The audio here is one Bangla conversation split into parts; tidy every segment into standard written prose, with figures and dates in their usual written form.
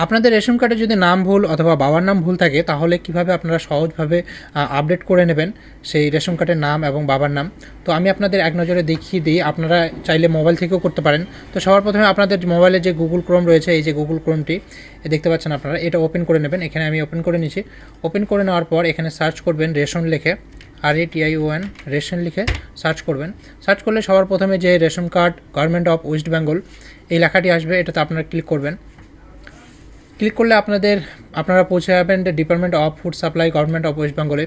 আপনাদের রেশন কার্ডে যদি নাম ভুল অথবা বাবার নাম ভুল থাকে তাহলে কিভাবে আপনারা সহজভাবে আপডেট করে নেবেন সেই রেশন কার্ডের নাম এবং বাবার নাম। তো আমি আপনাদের এক নজরে দেখিয়ে দিই, আপনারা চাইলে মোবাইল থেকেও করতে পারেন। তো সবার প্রথমে আপনাদের মোবাইলে যে গুগল ক্রোম রয়েছে, এই যে গুগল ক্রোমটি দেখতে পাচ্ছেন আপনারা, এটা ওপেন করে নেবেন। এখানে আমি ওপেন করে নিচ্ছি। ওপেন করে নেওয়ার পর এখানে সার্চ করবেন রেশন লিখে, RATION রেশন লিখে সার্চ করবেন। সার্চ করলে সবার প্রথমে যে ration card government of West Bengal এই লেখাটি আসবে, এটাতে আপনারা ক্লিক করবেন। ক্লিক করলে আপনারা পৌঁছে যাবেন department of food supply government of West বেঙ্গলে।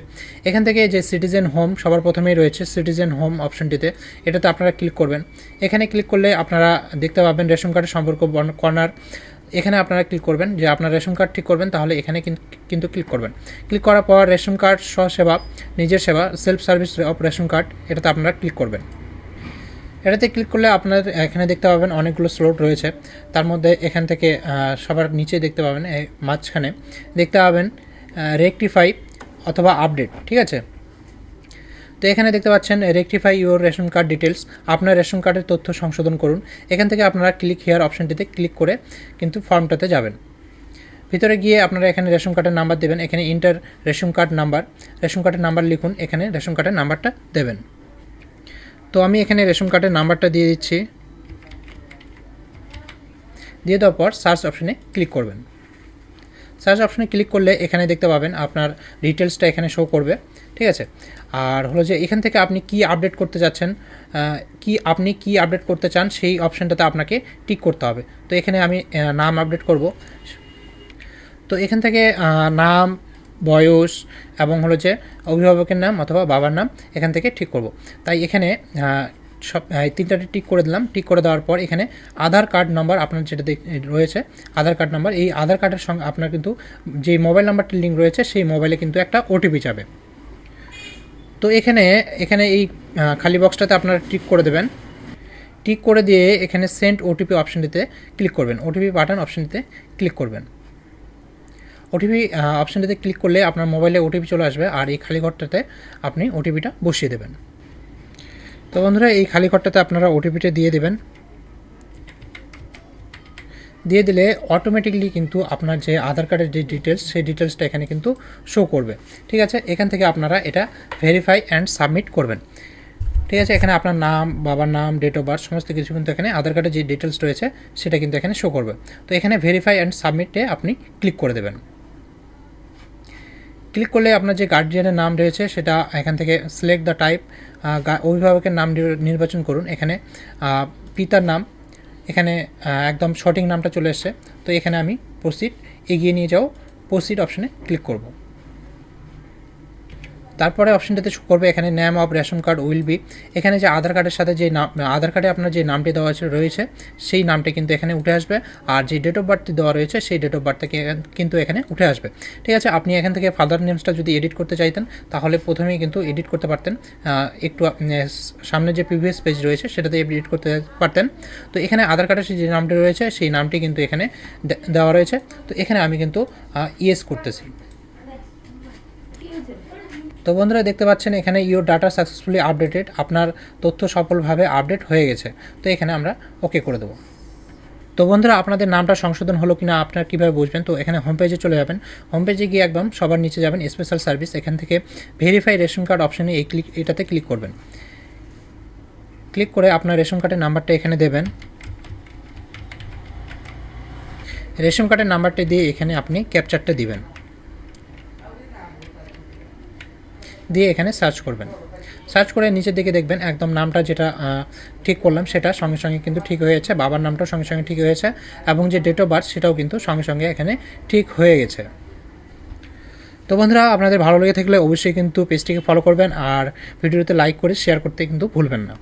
এখান থেকে যে সিটিজেন হোম সবার প্রথমেই রয়েছে, সিটিজেন হোম অপশনটিতে, এটাতে আপনারা ক্লিক করবেন। এখানে ক্লিক করলে আপনারা দেখতে পাবেন রেশন কার্ডের সম্পর্ক কর্নার। এখানে আপনারা ক্লিক করবেন যে আপনার রেশন কার্ড ঠিক করবেন, তাহলে এখানে কিন্তু ক্লিক করবেন। ক্লিক করার পর রেশন কার্ড স্বসেবা, নিজের সেবা, self service of ration card, এটাতে আপনারা ক্লিক করবেন। এটাতে ক্লিক করলে আপনার এখানে দেখতে পাবেন অনেকগুলো স্লট রয়েছে। তার মধ্যে এখান থেকে সবার নিচে দেখতে পাবেন, মাঝখানে দেখতে পাবেন রেকটিফাই অথবা আপডেট, ঠিক আছে। তো এখানে দেখতে পাচ্ছেন rectify your ration card details, আপনার রেশন কার্ডের তথ্য সংশোধন করুন। এখান থেকে আপনারা ক্লিক হিয়ার অপশানটিতে ক্লিক করে কিন্তু ফর্মটাতে যাবেন। ভিতরে গিয়ে আপনারা এখানে রেশন কার্ডের নাম্বার দেবেন। এখানে inter ration card number, ration কার্ডের নাম্বার লিখুন, এখানে রেশন কার্ডের নাম্বারটা দেবেন। তো আমি এখানে রেশন কার্ডের নাম্বারটা দিয়ে দিচ্ছি। দিয়ে দেওয়ার পর সার্চ অপশানে ক্লিক করবেন। সার্চ অপশানে ক্লিক করলে এখানে দেখতে পাবেন আপনার ডিটেলসটা এখানে শো করবে, ঠিক আছে। আর হলো যে এখান থেকে আপনি কি আপডেট করতে যাচ্ছেন, আপনি কি আপডেট করতে চান সেই অপশানটাতে আপনাকে টিক করতে হবে। তো এখানে আমি নাম আপডেট করব। তো এখান থেকে নাম, বয়স এবং হলো যে অভিভাবকের নাম অথবা বাবার নাম এখান থেকে ঠিক করব। তাই এখানে সব তিনটাতে টিক করে দিলাম। টিক করে দেওয়ার পর এখানে আধার কার্ড নাম্বার আপনার যেটা রয়েছে, আধার কার্ড নাম্বার, এই আধার কার্ডের সঙ্গে আপনার কিন্তু যে মোবাইল নাম্বারটি লিঙ্ক রয়েছে সেই মোবাইলে কিন্তু একটা OTP যাবে। তো এখানে এই খালি বক্সটাতে আপনারা টিক করে দেবেন। টিক করে দিয়ে এখানে সেন্ড OTP অপশানটিতে ক্লিক করবেন, OTP বাটন অপশানটিতে ক্লিক করবেন। OTP অপশানটিতে ক্লিক করলে আপনার মোবাইলে OTP চলে আসবে, আর এই খালি ঘরটাতে আপনি OTPটা বসিয়ে দেবেন। তো বন্ধুরা, এই খালি ঘরটাতে আপনারা OTPটা দিয়ে দেবেন। দিয়ে দিলে অটোমেটিকলি কিন্তু আপনার যে আধার কার্ডের যে ডিটেলস সেই ডিটেলসটা এখানে কিন্তু শো করবে, ঠিক আছে। এখান থেকে আপনারা এটা ভেরিফাই অ্যান্ড সাবমিট করবেন, ঠিক আছে। এখানে আপনার নাম, বাবার নাম, ডেট অফ বার্থ সমস্ত কিছু কিন্তু এখানে আধার কার্ডের যে ডিটেলস রয়েছে সেটা কিন্তু এখানে শো করবে। তো এখানে ভেরিফাই অ্যান্ড সাবমিটে আপনি ক্লিক করে দেবেন। ক্লিক করলে আপনার যে গার্জিয়ানের নাম রয়েছে সেটা এখান থেকে সিলেক্ট দ্য টাইপ, অভিভাবকের নাম নির্বাচন করুন। এখানে পিতার নাম, এখানে একদম সঠিক নামটা চলে এসছে। তো এখানে আমি প্রসিড, এগিয়ে নিয়ে যাও, প্রসিড অপশানে ক্লিক করব। তারপরে অপশানটাতে শো করবে এখানে name of ration card will be, এখানে যে আধার কার্ডের সাথে যে নাম, আধার কার্ডে আপনার যে নামটি দেওয়া রয়েছে সেই নামটি কিন্তু এখানে উঠে আসবে, আর যে ডেট অফ বার্থটি দেওয়া রয়েছে সেই ডেট অফ বার্থটা কিন্তু এখানে উঠে আসবে, ঠিক আছে। আপনি এখান থেকে ফাদার নেমসটা যদি এডিট করতে চাইতেন তাহলে প্রথমেই কিন্তু এডিট করতে পারতেন, একটু সামনে যে প্রিভিয়াস পেজ রয়েছে সেটাতে এডিট করতে পারতেন। তো এখানে আধার কার্ডের যে নামটি রয়েছে সেই নামটি কিন্তু এখানে দেওয়া রয়েছে। তো এখানে আমি কিন্তু ইয়েস করতেছি। তো বন্ধুরা, দেখতে পাচ্ছেন এখানে ইউর ডাটা সাকসেসফুলি আপডেটেড, আপনার তথ্য সফলভাবে আপডেট হয়ে গেছে। তো এখানে আমরা ওকে করে দেবো। তো বন্ধুরা, আপনাদের নামটা সংশোধন হলো কিনা আপনারা কীভাবে বুঝবেন? তো এখানে হোম পেজে চলে যাবেন। হোম পেজে গিয়ে একদম সবার নিচে যাবেন, স্পেশাল সার্ভিস, এখান থেকে ভেরিফাই রেশন কার্ড অপশানে এটাতে ক্লিক করবেন। ক্লিক করে আপনার রেশন কার্ডের নাম্বারটা এখানে দেবেন। রেশন কার্ডের নাম্বারটা দিয়ে এখানে আপনি ক্যাপচারটা দিবেন, দিয়ে এখানে সার্চ করবেন। সার্চ করে নিচের দিকে দেখবেন একদম নামটা যেটা ঠিক করলাম সেটা সঙ্গে সঙ্গে কিন্তু ঠিক হয়েছে, বাবার নামটাও সঙ্গে সঙ্গে ঠিক হয়েছে, এবং যে ডেট অফ বার্থ সেটাও কিন্তু সঙ্গে সঙ্গে এখানে ঠিক হয়ে গেছে। তো বন্ধুরা, আপনাদের ভালো লেগে থাকলে অবশ্যই কিন্তু পেজটিকে ফলো করবেন, আর ভিডিওতে লাইক করে শেয়ার করতে কিন্তু ভুলবেন না।